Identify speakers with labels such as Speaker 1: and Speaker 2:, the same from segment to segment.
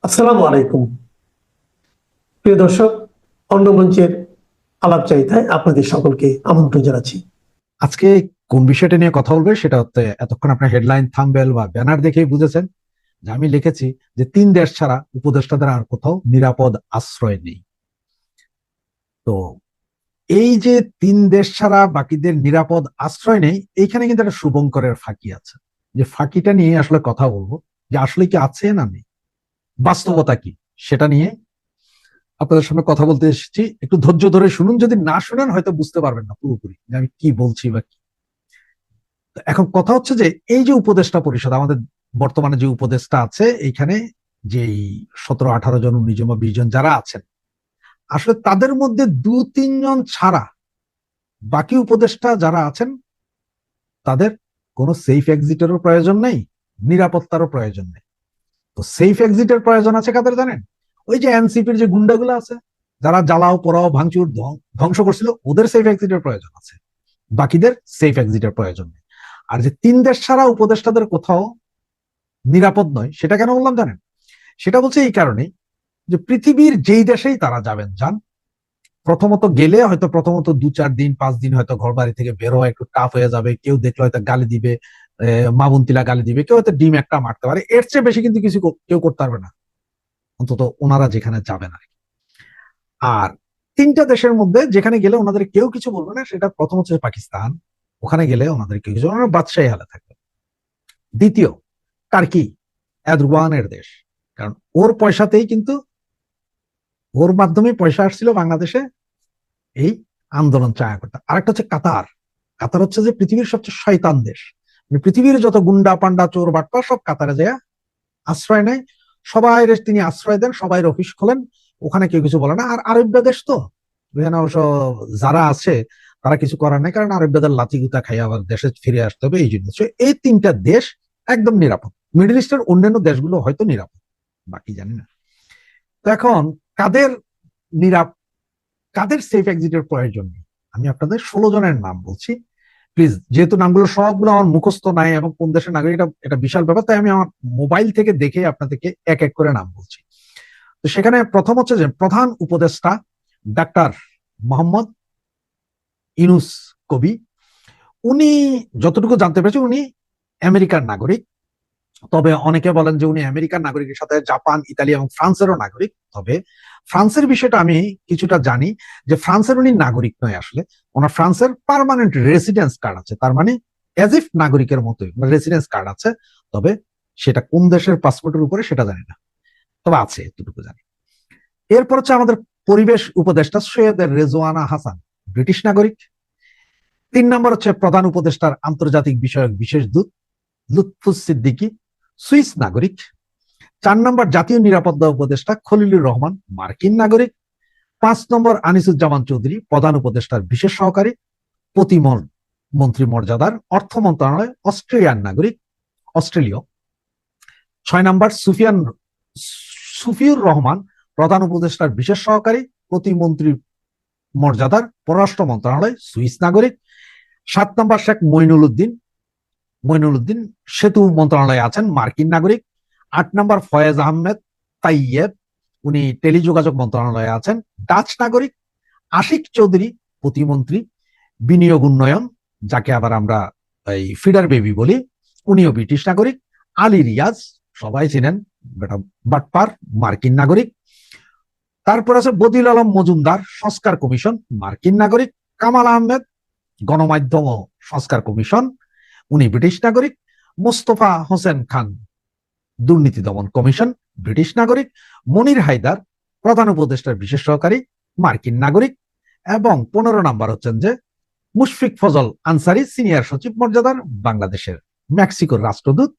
Speaker 1: আসসালামু আলাইকুম। প্রিয় দর্শক, অন্যমঞ্চের আলাপচারিতায় আপনাদের সকলকে আমন্ত্রণ জানাচ্ছি।
Speaker 2: আজকে কোন বিষয়টা নিয়ে কথা বলবে সেটা হচ্ছে, এতক্ষণ আপনার হেডলাইন, থাম্বনেল বা ব্যানার দেখেই বুঝেছেন যে আমি লিখেছি যে 3 দেশ ছাড়া উপদেষ্টাদের আর কোথাও নিরাপদ আশ্রয় নেই। তো এই যে 3 দেশ ছাড়া বাকিদের নিরাপদ আশ্রয় নেই, এইখানে কিন্তু একটা শুভঙ্করের ফাঁকি আছে। যে ফাঁকিটা নিয়ে আসলে কথা বলবো, যে আসলে কি আছে না নেই, বাস্তবতা কি সেটা নিয়ে আপনাদের সামনে কথা বলতে এসেছি। একটু ধৈর্য ধরে শুনুন, যদি না শুনেন হয়তো বুঝতে পারবেন না পুরোপুরি যে আমি কি বলছি বা কি। এখন কথা হচ্ছে যে এই যে উপদেষ্টা পরিষদ, আমাদের বর্তমানে যে উপদেষ্টা আছে এইখানে, যে 17-18 জন, 19 জন বা 20 জন যারা আছেন, আসলে তাদের মধ্যে 2-3 জন ছাড়া বাকি উপদেষ্টা যারা আছেন তাদের কোনো সেফ এক্সিটেরও প্রয়োজন নেই, নিরাপত্তারও প্রয়োজন নেই। তো সেফ এক্সিটের প্রয়োজন আছে কাদের জানেন? ওই যে এনসিপির যে গুন্ডাগুলো আছে, যারা জ্বালাও পোড়াও ভাঙচুর ধ্বংস করছিল, ওদের সেফ এক্সিটের প্রয়োজন আছে, বাকিদের সেফ এক্সিটের প্রয়োজন নেই। আর যে 3 দেশ ছাড়া উপদেষ্টাদের কোথাও নিরাপদ নয়, সেটা কেন বললাম জানেন? সেটা বলছে এই কারণে যে পৃথিবীর যেই দেশেই তারা যাবেন যান, প্রথমত গেলে হয়তো প্রথমত 2-4 দিন 5 দিন হয়তো ঘর বাড়ি থেকে বের হওয়া একটু টাফ হয়ে যাবে, কেউ দেখলে হয়তো গালি দিবে, মামুন্তিলা গালি দিবে, কেউ হয়তো ডিম একটা মারতে পারে, এর চেয়ে বেশি কিন্তু কিছু কেউ করতে পারবে না, অন্তত ওনারা যেখানে যাবেন আর কি। আর 3টা দেশের মধ্যে যেখানে গেলে ওনাদের কেউ কিছু বলবে না, সেটা প্রথম হচ্ছে পাকিস্তান, ওখানে গেলে ওনাদের কেউ কিছু, ওনারা বাদশাহী হালে থাকবে। দ্বিতীয়, টার্কি, এরদোয়ানের দেশ, কারণ ওর পয়সাতেই কিন্তু, ওর মাধ্যমে পয়সা আসছিল বাংলাদেশে এই আন্দোলন চায়া করতে। আরেকটা হচ্ছে কাতার। কাতার হচ্ছে যে পৃথিবীর সবচেয়ে শয়তান দেশ, মানে পৃথিবীর যত গুন্ডা পান্ডা চোর বাটপা সব কাতারে যায় আশ্রয় নেয়। সবাই তিনি আশ্রয় দেন, সবাই অফিস খোলেন, ওখানে কেউ কিছু বলে না। আর আরব দেশ তো, এখানে অবশ্য যারা আছে তারা কিছু করার নাই, কারণ আরবদের লাথি গুতা খাই আবার দেশে ফিরে আসতে হবে এই জন্য। এই 3টা দেশ একদম নিরাপদ। মিডল ইস্টের অন্যান্য দেশগুলো হয়তো নিরাপদ, বাকি জানি না। তো এখন কাদের নিরাপ কাদের সেফ এক্সিটের প্রয়োজন নেই, আমি আপনাদের 16 জনের নাম বলছি। প্লিজ, যেহেতু নামগুলো সবগুলো আমার মুখস্থ নাই এবং কোন দেশের নাগরিক এটা বিশাল ব্যাপার, তাই আমি আমার মোবাইল থেকে দেখে আপনাদেরকে এক এক করে নাম বলছি। তো সেখানে প্রথম হচ্ছে যে প্রধান উপদেষ্টা ডাক্তার মোহাম্মদ ইউনুস কবি। উনি, যতটুকু জানতে পেরেছি, উনি আমেরিকার নাগরিক। তবে অনেকে বলেন যে উনি আমেরিকান নাগরিকের সাথে জাপান, ইতালি এবং ফ্রান্সেরও নাগরিক। তবে ফ্রান্সের বিষয়টা আমি কিছুটা জানি, যে ফ্রান্সের উনি নাগরিক নয় আসলে, ওনার ফ্রান্সের পার্মানেন্ট রেসিডেন্স কার্ড আছে, তার মানে এজ ইফ নাগরিকের মতোই রেসিডেন্স কার্ড আছে। তবে সেটা কোন দেশের পাসপোর্টের উপরে সেটা জানি না, তবে আছে এতটুকু জানি। এরপর হচ্ছে আমাদের পরিবেশ উপদেষ্টা সৈয়দ রেজওয়ানা হাসান, ব্রিটিশ নাগরিক। 3 নম্বর হচ্ছে প্রধান উপদেষ্টার আন্তর্জাতিক বিষয়ক বিশেষ দূত লুৎফুস সিদ্দিকী, সুইস নাগরিক। 4 নম্বর জাতীয় নিরাপত্তা উপদেষ্টা খলিলুর রহমান, মার্কিন নাগরিক। 5 নম্বর আনিসুজ্জামান চৌধুরী, প্রধান উপদেষ্টার বিশেষ সহকারী, প্রতিমন্ত্রী মর্যাদার, অর্থ মন্ত্রণালয়, অস্ট্রেলিয়ান নাগরিক, অস্ট্রেলীয়। 6 নম্বর সুফিউর রহমান, প্রধান উপদেষ্টার বিশেষ সহকারী, প্রতিমন্ত্রী মর্যাদার, পররাষ্ট্র মন্ত্রণালয়, সুইস নাগরিক। 7 নম্বর মইনুল উদ্দিন সেতু মন্ত্রণালয়ে আছেন, মার্কিন নাগরিক। 8 নম্বর ফয়েজ আহমেদ তাইয়েব, উনি টেলিযোগাযোগ মন্ত্রণালয়ে আছেন, ডাচ নাগরিক। আশিক চৌধুরী, প্রতিমন্ত্রী বিনিয়োগ উন্নয়ন, যাকে আবার আমরা এই ফিডার বেবি বলি, উনিও ব্রিটিশ নাগরিক। আলী রিয়াজ, সবাই চিনেন, বেটা বাটপার, মার্কিন নাগরিক। তারপর আছে বদিল আলম মজুমদার, সংস্কার কমিশন, মার্কিন নাগরিক। কামাল আহমেদ, গণমাধ্যম ও সংস্কার কমিশন, উনি ব্রিটিশ নাগরিক। মোস্তফা হোসেন খান, দুর্নীতি দমন কমিশন, ব্রিটিশ নাগরিক। মনির হায়দার, প্রধান উপদেষ্টার বিশেষ সহকারী, মার্কিন নাগরিক। এবং 15 নম্বর হচ্ছেন যে মুশফিক ফজল আনসারি, সিনিয়র সচিব মর্যাদার, বাংলাদেশের মেক্সিকোর রাষ্ট্রদূত,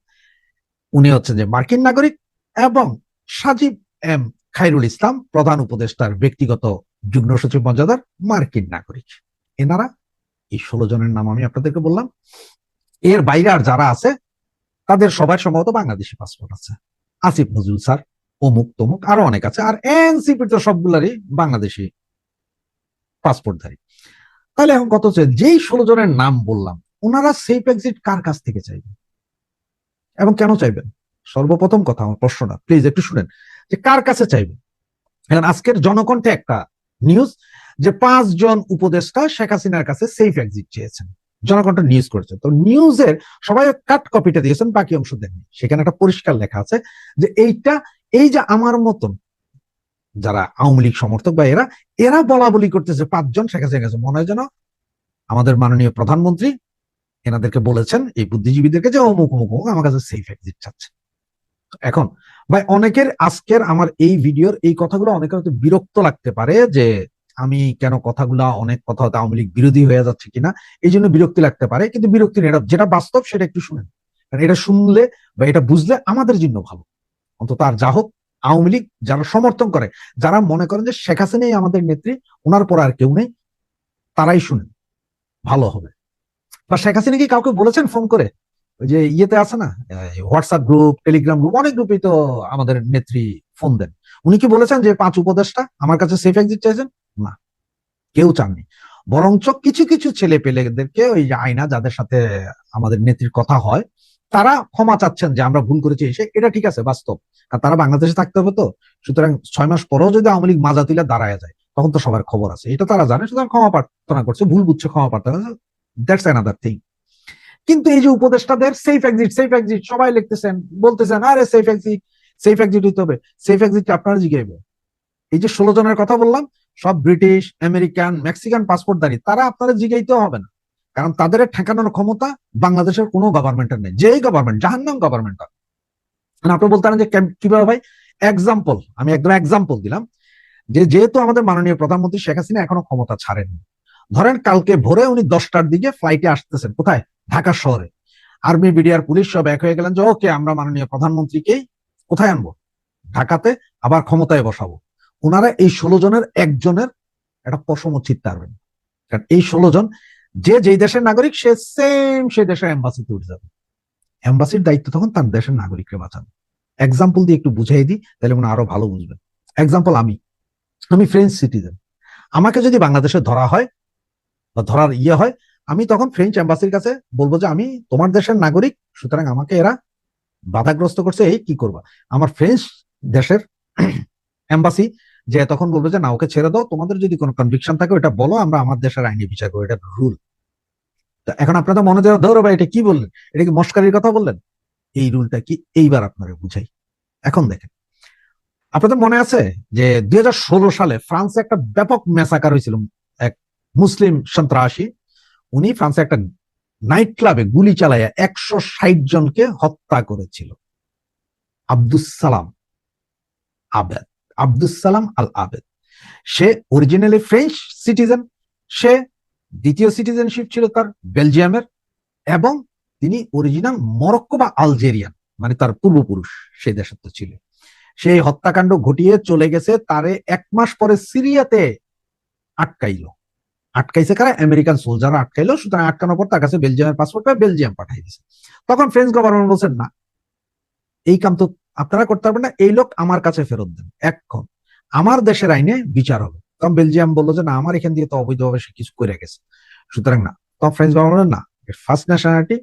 Speaker 2: উনি হচ্ছেন যে মার্কিন নাগরিক। এবং সাজিব এম খায়রুল ইসলাম, প্রধান উপদেষ্টার ব্যক্তিগত যুগ্ম সচিব মর্যাদার, মার্কিন নাগরিক। এনারা, এই 16 জনের নাম আমি আপনাদেরকে বললাম। এর বাইরে আর যারা আছে তাদের সবার সম্ভবত বাংলাদেশি পাসপোর্ট আছে, আসিফ নজরুল স্যার, অমুক তমুক, আরো অনেক আছে। আর এনসিপি তো সবগুলারই বাংলাদেশি পাসপোর্টধারী। তাহলে এখন কত হচ্ছে, যেই 16 জনের নাম বললাম, ওনারা সেফ এক্সিট কার কাছ থেকে চাইবেন এবং কেন চাইবেন? সর্বপ্রথম কথা, আমার প্রশ্নটা প্লিজ একটু শুনেন, যে কার কাছে চাইবে। এখন আজকের জনকণ্ঠে একটা নিউজ যে 5 জন উপদেষ্টা শেখ হাসিনার কাছে সেফ এক্সিট চেয়েছেন, জনকণ্ঠ নিউজ করেছে। তো নিউজের সবাই কাট কপিটা দিয়েছেন, বাকি অংশ দেননি। সেখানে একটা পরিষ্কার লেখা আছে যে এই যে আমার মতন যারা আওয়ামী লীগ সমর্থক বা এরা এরা বলা বলি করতেছে 5 জন শেখ হাসিনার কাছে, মনে হয় যেন আমাদের মাননীয় প্রধানমন্ত্রী এনাদেরকে বলেছেন এই বুদ্ধিজীবীদেরকে যে অমুক অমুক অমুক আমার কাছে সেফ এক্সিট চাচ্ছে। এখন ভাই অনেকের আজকের আমার এই ভিডিওর এই কথাগুলো অনেকের হয়তো বিরক্ত লাগতে পারে যে আমি কেন কথাগুলা অনেক কথা হয়তো আওয়ামী লীগ বিরোধী হয়ে যাচ্ছে কিনা, এই জন্য বিরক্তি লাগতে পারে। কিন্তু বিরক্তি নেই, যেটা বাস্তব সেটা একটু শুনেন, কারণ এটা শুনলে বা এটা বুঝলে আমাদের জন্য ভালো। অন্তত আর যা হোক, আওয়ামী লীগ যারা সমর্থন করে, যারা মনে করেন যে শেখ হাসিনাই আমাদের নেত্রী, ওনার পর আর কেউ নেই, তারাই শুনেন, ভালো হবে। বা শেখ হাসিনা কি কাউকে বলেছেন ফোন করে? ওই যে ইয়েতে আছে না, হোয়াটসঅ্যাপ গ্রুপ, টেলিগ্রাম গ্রুপ, অনেক গ্রুপেই তো আমাদের নেত্রী ফোন দেন। উনি কি বলেছেন যে 5 উপদেষ্টা আমার কাছে সেফ এক্সিট চাইছেন? না, কেউ চাননি। বরঞ্চ কিছু কিছু ছেলে পেলেদেরকে, ওই যে আয়না যাদের সাথে আমাদের নেত্রীর কথা হয়, তারা ক্ষমা চাচ্ছেন যে আমরা ভুল করেছি এসে। এটা ঠিক আছে, বাস্তব। আর তারা বাংলাদেশে থাকতে হবে তো, সুতরাং 6 মাস পরেও যদি আওয়ামী লীগ মাজা তুলে দাঁড়ায় যায় তখন তো সবার খবর আছে, এটা তারা জানে। সুতরাং ক্ষমা প্রার্থনা করছে, ভুল বুঝছে, ক্ষমা প্রার্থনা, দ্যাটস অ্যানাদার থিং। কিন্তু এই যে উপদেষ্টাদের সেফ এক্সিট সেফ এক্সিট সবাই লিখতেছেন, বলতেছেন আরে সেফ এক্সিট হইতে হবে। সেফ এক্সিট আপনারা জিগাইবে? এই যে 16 জনের কথা বললাম, সব ব্রিটিশ, আমেরিকান, মেক্সিকান পাসপোর্টধারী, তারা আপনারা জিগাইতেও হবে না, কারণ তাদের ঠেকানোর ক্ষমতা বাংলাদেশের কোনো গভর্নমেন্টের নেই। যেই গভর্নমেন্ট, জাহান্নাম গভর্নমেন্ট। আপনি বলতে পারেন যে কিভাবে ভাই? এক্সাম্পল, আমি একদম এক্সাম্পল দিলাম যে যেহেতু আমাদের মাননীয় প্রধানমন্ত্রী শেখ হাসিনা এখনো ক্ষমতা ছাড়েননি, ধরেন কালকে ভোরে উনি 10টার দিকে ফ্লাইটে আসতেছেন, কোথায়? ঢাকা শহরে। আর্মি, বিডিআর, পুলিশ সব এক হয়ে গেলেন যে ওকে আমরা মাননীয় প্রধানমন্ত্রীকেই কোথায় আনবো? ঢাকাতে, আবার ক্ষমতায় বসাবো। ওনারা এই 16 জনের একজনের একটা পশম ছিটতে, কারণ এই 16 জন যে যেই দেশের নাগরিক, সে সেম সেই দেশের এম্বাসিতে উঠে যাবে। এম্বাসির দায়িত্ব তখন তার দেশের নাগরিককে বাঁচানো। এক্সাম্পল দিয়ে একটু বুঝাই দিই, তাহলে মনে আরো ভালো বুঝবেন। এক্সাম্পল, আমি ফ্রেঞ্চ সিটিজেন। আমাকে যদি বাংলাদেশে ধরা হয় বা ধরার হয়, আমি তখন ফ্রেঞ্চ এম্বাসির কাছে বলবো যে আমি তোমার দেশের নাগরিক, সুতরাং আমাকে এরা বাধাগ্রস্ত করছে, এই কি করবা? আমার ফ্রেঞ্চ দেশের এম্বাসি যে তখন বলবে যে না, ওকে ছেড়ে দাও, তোমাদের যদি কোনো কনভিকশন থাকে ওটা বলো, আমরা আমার দেশের আইনে বিচার করবো, এটা রুল। এখন আপনারা মনে ধরো ভাই এটা কি বললেন, এটা কি মস্কারির কথা বললেন? এই রুলটা কি এইবার আপনারা বুঝাই। এখন দেখেন, আপনাদের মনে আছে যে 2016 সালে ফ্রান্সে একটা ব্যাপক ম্যাসাকার হয়েছিল, এক মুসলিম সন্ত্রাসী, উনি ফ্রান্সে একটা নাইট ক্লাবে গুলি চালাইয়া 160 জনকে হত্যা করেছিল। আব্দুস সালাম আবেদ, আব্দুস সালাম আল আবেদ। সে অরিজিনালি ফ্রেঞ্চ সিটিজেন, সে দ্বিতীয় সিটিজেনশিপ ছিল তার বেলজিয়ামের, এবং তিনি অরিজিনাল মরক্কো বা আলজেরিয়ান, মানে তার পূর্বপুরুষ সেই দেশের তো ছিল। সেই হত্যাকাণ্ড ঘটিয়ে চলে গেছে, তারে 1 মাস পরে সিরিয়াতে আটকাইছে কারা? আমেরিকান সোলজাররা আটকাইলো। সুতরাং আটকানোর পর তার কাছে বেলজিয়ামের পাসপোর্ট পেয়ে বেলজিয়াম পাঠাই দিছে। তখন ফ্রেঞ্চ গভর্নমেন্ট বলছেন না, এই কাম তো আপনারা করতে পারবেন না, এই লোক আমার কাছে ফেরত দেন, এখন আমার দেশের আইনে বিচার হবে। তখন বেলজিয়াম বললো যে না, আমার এখান দিয়ে তো অবৈধভাবে সে কিছু করে গেছে, সুতরাং না। তখন ফ্রেঞ্চ গভর্নমেন্ট না, ফার্স্ট ন্যাশনালিটি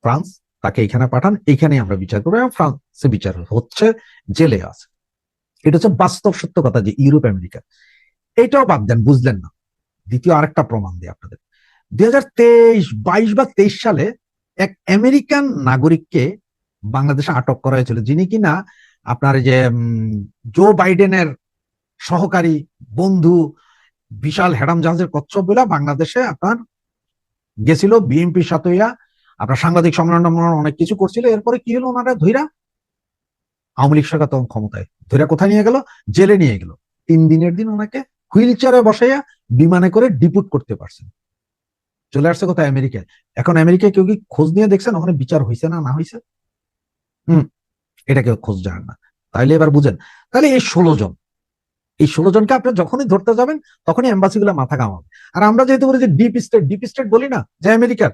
Speaker 2: ফ্রান্স, তাকে এখানে পাঠান, এইখানেই আমরা বিচার করবো, এবং ফ্রান্সে বিচার হচ্ছে, জেলে আছে। এটা হচ্ছে বাস্তব সত্য কথা যে ইউরোপ, আমেরিকা। এইটাও বাদ দেন, বুঝলেন না। দ্বিতীয় আরেকটা প্রমাণ দিই আপনাদের। 2022 বা 23 সালে এক আমেরিকান নাগরিককে বাংলাদেশে আটক করা হয়েছিল, যিনি কিনা আপনার যে জো বাইডেনের সহকারী বন্ধু, বিশাল হেডাম জাহাজের কচ্ছপ বলে বাংলাদেশে আপনার গেছিল, বিএনপির সাথে আপনার সাংবাদিক সম্মেলন অনেক কিছু করছিল। এরপরে কি হলো, ওনারা ধইরা, আওয়ামী লীগ সরকার তখন ক্ষমতায়, ধইরা কোথায় নিয়ে গেল? জেলে নিয়ে গেল। 3 দিনের দিন ওনাকে হুইল চেয়ারে বসাইয়া বিমানে করে ডিপুট করতে পারছেন। চলে আসছে কোথায়? আমেরিকায়। এখন আমেরিকায় কেউ কি খোঁজ নিয়ে দেখছেন ওখানে বিচার হয়েছে না হয়েছে? এটা কেউ খোঁজ জানেন না। তাইলে এবার বুঝেন, তাহলে এই 16 জনকে আপনি যখনই ধরতে যাবেন তখনই এম্বাসি গুলো মাথা কামাবে। আর আমরা যেহেতু বলি যে ডিপ স্টেট বলি না, যে আমেরিকার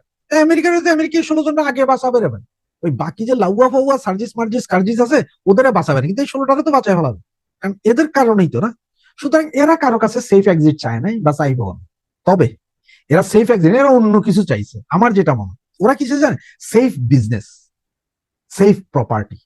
Speaker 2: 16 জনটা আগে বাঁচাবে রে ভাই। ওই বাকি যে লাউয়া ফাউয়া সার্জিস মার্জিস কার্জিস আছে, ওদের বাঁচাবে না, কিন্তু এই 16টাকে তো বাঁচায় ফেলাবে, কারণ এদের কারণেই তো না। সুতরাং এরা কারো কাছে সেফ এক্সিট চায় নাই বা চাইব না। তবে এরা সেফ এক্সিট, এরা অন্য কিছু চাইছে আমার যেটা মনে। ওরা কিছু জানে, সেফ বিজনেস, সেফ প্রপার্টি।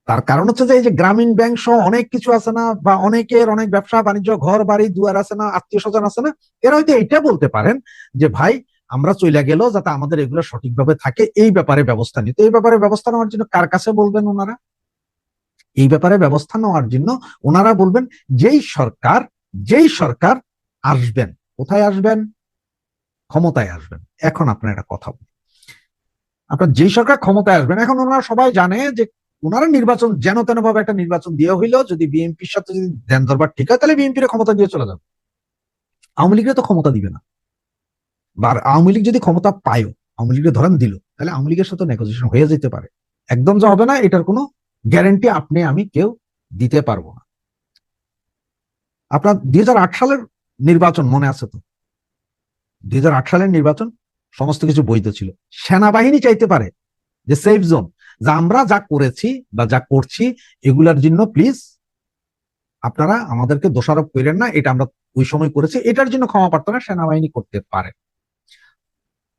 Speaker 2: তার কারণ হচ্ছে যে এই যে গ্রামীণ ব্যাংক সহ অনেক কিছু আছে না, বা অনেকের অনেক ব্যবসা বাণিজ্য, ঘর বাড়ি দুয়ার আছে না, আত্মীয় স্বজন আছে না, এরা হয়তো এটা বলতে পারেন যে ভাই আমরা চলে গেল যাতে আমাদের এগুলো সঠিকভাবে থাকে, এই ব্যাপারে ব্যবস্থা নিতে। এই ব্যাপারে ব্যবস্থা নেওয়ার জন্য কার কাছে বলবেন ওনারা? এই ব্যাপারে ব্যবস্থা নেওয়ার জন্য ওনারা বলবেন যেই সরকার আসবেন। কোথায় আসবেন? ক্ষমতায় আসবেন। এখন আপনার একটা কথা বলি, আপনার যেই সরকার ক্ষমতায় আসবেন, এখন ওনারা সবাই জানে যে ওনারা নির্বাচন যেন তেন ভাবে একটা নির্বাচন দিয়ে হইলো, যদি বিএনপির সাথে যদি ধ্যান দরবার ঠিক হয় তাহলে বিএনপির ক্ষমতা দিয়ে চলে যাবে। আওয়ামী লীগের তো ক্ষমতা দিবে না। বা আওয়ামী লীগ যদি ক্ষমতা পায়ও, আওয়ামী লীগের ধরেন দিল, তাহলে আওয়ামী লীগের সাথে নেগোসিয়েশন হয়ে যেতে পারে। একদম যে হবে না এটার কোনো গ্যারান্টি আপনি আমি কেউ দিতে পারবো না। আপনার 2008 সালের নির্বাচন মনে আছে তো? 2008 সালের নির্বাচন সমস্ত কিছু বৈধ ছিল। সেনাবাহিনী চাইতে পারে যে সেফ জোন, যা আমরা যা করেছি বা যা করছি এগুলার জন্য প্লিজ আপনারা আমাদেরকে দোষারোপ করেন না, এটা আমরা ওই সময় করেছি, এটার জন্য ক্ষমা প্রার্থনা সেনাবাহিনী করতে পারে।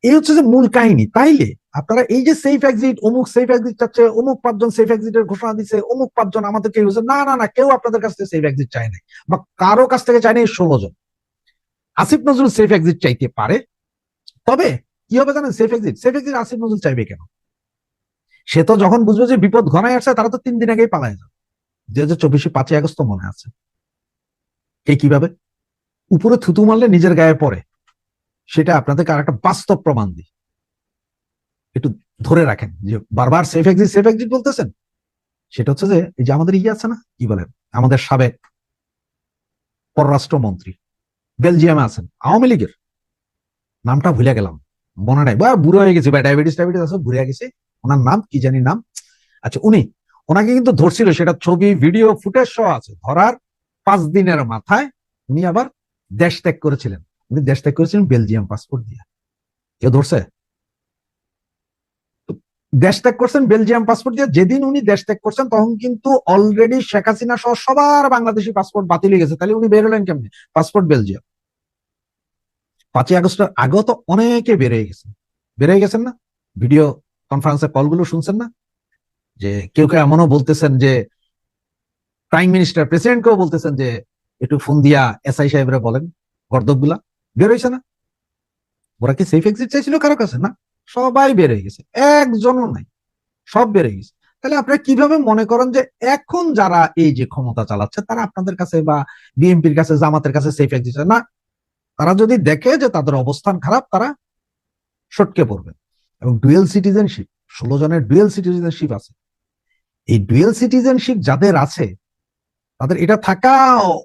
Speaker 2: এই হচ্ছে যে মূল কাহিনী। তাইলে আপনারা এই যে সেফ এক্সিট, অমুক সেফ এক্সিট চাচ্ছে, অমুক 5 জন সেফ এক্সিটের ঘোষণা দিচ্ছে, অমুক 5 জন আমাদেরকে না না না, কেউ আপনাদের কাছ থেকে সেফ এক্সিট চায় নাই, বা কারো কাছ থেকে চায় নাই 16 জন। আসিফ নজরুল সেফ এক্সিট চাইতে পারে, তবে কি হবে জানেন? সেফ এক্সিট আসিফ নজরুল চাইবে কেন? সে তো যখন বুঝবে যে বিপদ ঘনায় আসছে, তারা তো 3 দিন আগেই পালায় যাবে। 2024 5ই আগস্ট তো মনে আছে। কে কিভাবে উপরে থুতু মারলে নিজের গায়ে পড়ে, সেটা আপনাদেরকে আর একটা বাস্তব প্রমাণ দিই। একটু ধরে রাখেন যে বারবার সেফ এক্সিট বলতেছেন, সেটা হচ্ছে যে এই যে আমাদের ইয়ে আছে না, কি বলেন, আমাদের সাবেক পররাষ্ট্রমন্ত্রী বেলজিয়ামে আছেন, আওয়ামী লীগের, নামটা ভুলে গেলাম, মনে নাই, বা বুড়ো হয়ে গেছে, বা ডায়াবেটিস আছে, ভুলে গেছে ওনার নাম, কি জানি নাম। আচ্ছা, ওনাকে কিন্তু ধরছিল, সেটা ছবি ভিডিও ফুটেজ সহ আছে। ধরার 5 দিনের মাথায় উনি আবার দেশ ত্যাগ করেছিলেন। উনি দেশ ত্যাগ করেছিলেন বেলজিয়াম পাসপোর্ট দিয়ে। কেউ ধরছে? দেশ ত্যাগ করছেন বেলজিয়াম পাসপোর্ট দিয়ে। যেদিন উনি দেশ ত্যাগ করছেন তখন কিন্তু অলরেডি শেখ হাসিনা সহ সবার বাংলাদেশি পাসপোর্ট বাতিল হয়ে গেছে। তাহলে উনি বের হলেন কেমনি? Passport Belgium. 5ই আগস্টের আগেও তো অনেকে বের হয়ে গেছেন না? ভিডিও কনফারেন্সের কলগুলো শুনছেন না? যে কেউ কেউ এমনও বলতেছেন যে প্রাইম মিনিস্টার, প্রেসিডেন্টকেও বলতেছেন যে একটু ফোন দিয়া এসআই সাহেবরা বলেন, গর্দব গুলা বের হয়েছে না? ওরা কি সেফ এক্সিট চাইছিল কারো কাছে? না, সবাই বের হয়ে গেছে, একজনও নাই, সব বের হয়ে গেছে। তাহলে আপনারা কিভাবে মনে করেন যে এখন যারা এই যে ক্ষমতা চালাচ্ছে তারা আপনাদের কাছে বা বিএনপির কাছে, জামাতের কাছে সেফ এক্সিট? না, তারা যদি দেখে যে তাদের অবস্থান খারাপ, তারা সটকে পড়বে। এবং ডুয়েল সিটিজেনশিপ, 16 জনের ডুয়েল সিটিজেনশিপ আছে। এই ডুয়েল সিটিজেনশিপ যাদের আছে, তাদের এটা থাকা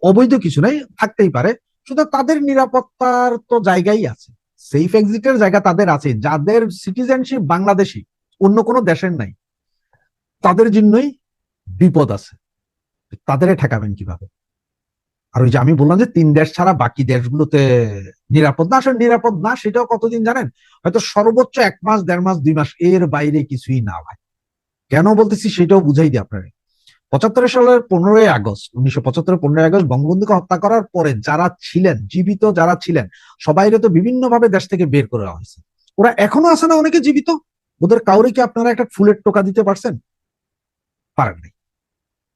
Speaker 2: অবৈধ কিছু নাই, থাকতেই পারে, শুধু তাদের নিরাপত্তার তো জায়গাই আছে, সেফ এক্সিটের জায়গা তাদের আছে। যাদের সিটিজেনশিপ বাংলাদেশি, অন্য কোনো দেশের নাই, তাদের জন্যই বিপদ আছে। তাদের ঠেকাবেন কিভাবে? আর ওই যে আমি বললাম যে 3 দেশ ছাড়া বাকি দেশগুলোতে নিরাপদ না, আসলে নিরাপদ না সেটাও কতদিন জানেন? হয়তো সর্বোচ্চ 1 মাস, 1.5 মাস, 2 মাস, এর বাইরে কিছুই না ভাই। কেন বলতেছি সেটাও বুঝাই দিই আপনারা। 75 সালের 15ই আগস্ট, 1975 15ই আগস্ট বঙ্গবন্ধুকে হত্যা করার পরে যারা ছিলেন, জীবিত যারা ছিলেন, সবাইরে তো বিভিন্ন ভাবে দেশ থেকে বের করে দেওয়া হয়েছে। ওরা এখনো আছে না অনেকে জীবিত? ওদের কাউরে কি আপনারা একটা ফুলের টোকা দিতে পারছেন? পারেন নাই।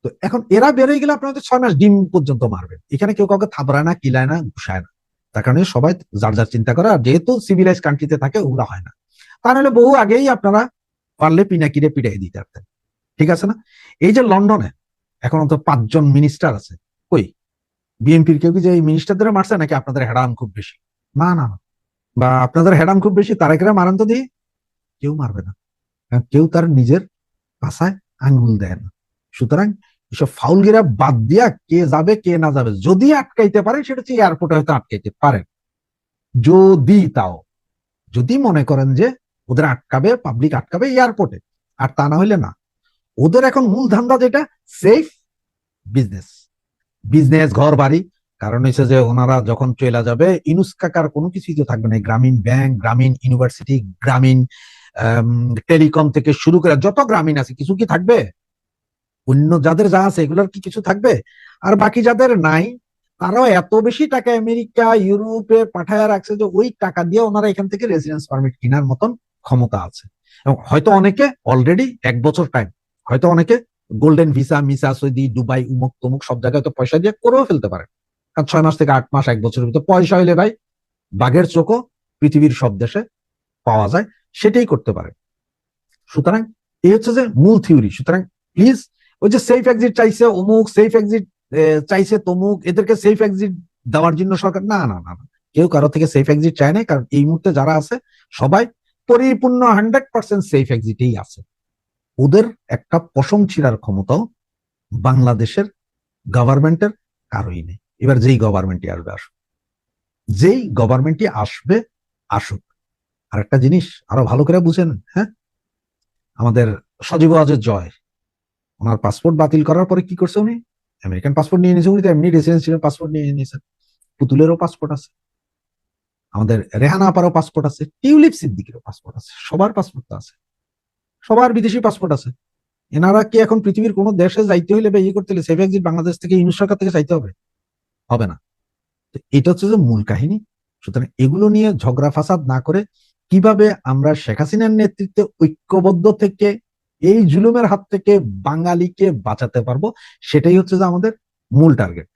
Speaker 2: তো এখন এরা বেরোয় গেলে আপনাদের 6 মাস ডিম পর্যন্ত মারবেন। এখানে কেউ কাউকে থাবড়ায় না, কিলায় না, ঘুষায় না। তার কারণে সবাই যার যার চিন্তা করে। আর যেহেতু সিভিলাইজ কান্ট্রিতে থাকে, ওগুলা হয় না। তার হলে বহু আগেই আপনারা পারলে পিনাকিরে পিটাই দিতে পারতেন। ঠিক আছে না? এই যে লন্ডনে এখন তো 5 জন মিনিস্টার আছে, কই বিএনপির কেউ কি যে এই মিনিস্টারদের মারছে, নাকি আপনাদের হেডাম খুব বেশি? না না না। বা আপনাদের হেডাম খুব বেশি, তারেকেরা মারান তো দিয়ে? কেউ মারবে না, কারণ কেউ তার নিজের পাছায় আঙ্গুল দেয় না। সুতরাং এসব ফাউলগিরা বাদ দিয়া কে যাবে কে না যাবে, যদি আটকাইতে পারে সেটা হচ্ছে এয়ারপোর্টে হয়তো আটকাইতে পারেন, যদি তাও, যদি মনে করেন যে ওদের আটকাবে, পাবলিক আটকাবে এয়ারপোর্টে, আর তা না হইলে না। ওদের এখন মূল ধান্দা যেটা, সেফ বিজনেস, ঘর বাড়ি। কারণ হচ্ছে যে ওনারা যখন চলে যাবে, ইনুস কাকার কোনো কিছুই তো থাকবে না। গ্রামীণ ব্যাংক, গ্রামীণ ইউনিভার্সিটি, গ্রামীণ টেলিকম থেকে শুরু করে যত গ্রামীণ আছে, কিছু কি থাকবে? অন্য যাদের যা আছে এগুলোর কি কিছু থাকবে? আর বাকি যাদের নাই, তারাও এত বেশি টাকা আমেরিকা ইউরোপে পাঠায় রাখছে যে ওই টাকা দিয়ে ওনারা এখান থেকে রেসিডেন্স পারমিট কেনার মতন ক্ষমতা আছে। এবং হয়তো অনেকে অলরেডি 1 বছর টাইম, হয়তো অনেকে গোল্ডেন ভিসা, মিসা, সৌদি, দুবাই, উমুক তমুক সব জায়গায় তো পয়সা দিয়ে করেও ফেলতে পারে। কারণ 6 মাস থেকে 8 মাস, 1 বছরের ভিতরে পয়সা হইলে ভাই বাঘের চোখও পৃথিবীর সব দেশে পাওয়া যায়, সেটাই করতে পারে। সুতরাং এই হচ্ছে যে মূল থিওরি। সুতরাং প্লিজ ওই যে সেফ এক্সিট চাইছে অমুক, সেফ এক্সিট চাইছে তমুক, এদেরকে সেফ এক্সিট দেওয়ার জন্য সরকার, না না না না, কেউ কারো থেকে সেফ এক্সিট চায় না। কারণ এই মুহূর্তে যারা আছে সবাই পরিপূর্ণ 100% সেফ এক্সিটেই আছে। ওদের একটা পশম ছিঁড়ার ক্ষমতাও বাংলাদেশের গভর্নমেন্টের কারোই নেই। এবার যেই গভর্নমেন্টই আসবে আসুক, যেই গভর্নমেন্টই আসবে আসুক। আর একটা জিনিস আরো ভালো করে বুঝেন, হ্যাঁ, আমাদের সজীব ওয়াজেদ জয়, ওনার পাসপোর্ট বাতিল করার পরে কি করছে উনি? আমেরিকান পাসপোর্ট নিয়ে নিয়েছে, উনি তো এমনি রেসিডেন্সিয়াল পাসপোর্ট নিয়ে নিয়েছেন। পুতুলেরও পাসপোর্ট আছে, আমাদের রেহানা আপারও পাসপোর্ট আছে, টিউলিপ সিদ্দিকেরও পাসপোর্ট আছে, সবার পাসপোর্ট আছে, সবার বিদেশি পাসপোর্ট আছে। এনারা কি এখন পৃথিবীর কোন দেশে যাইতে হইলে বা ইয়ে করতে হলে সেফ এক্সিট বাংলাদেশ থেকে, ইউনিট সরকার থেকে চাইতে হবে? হবে না। তো এটা হচ্ছে যে মূল কাহিনী। সুতরাং এগুলো নিয়ে ঝগড়া ফাসাদ না করে কিভাবে আমরা শেখ হাসিনার নেতৃত্বে ঐক্যবদ্ধ থেকে এই জুলুমের হাত থেকে বাঙালিকে বাঁচাতে পারবো, সেটাই হচ্ছে যে আমাদের মূল টার্গেট।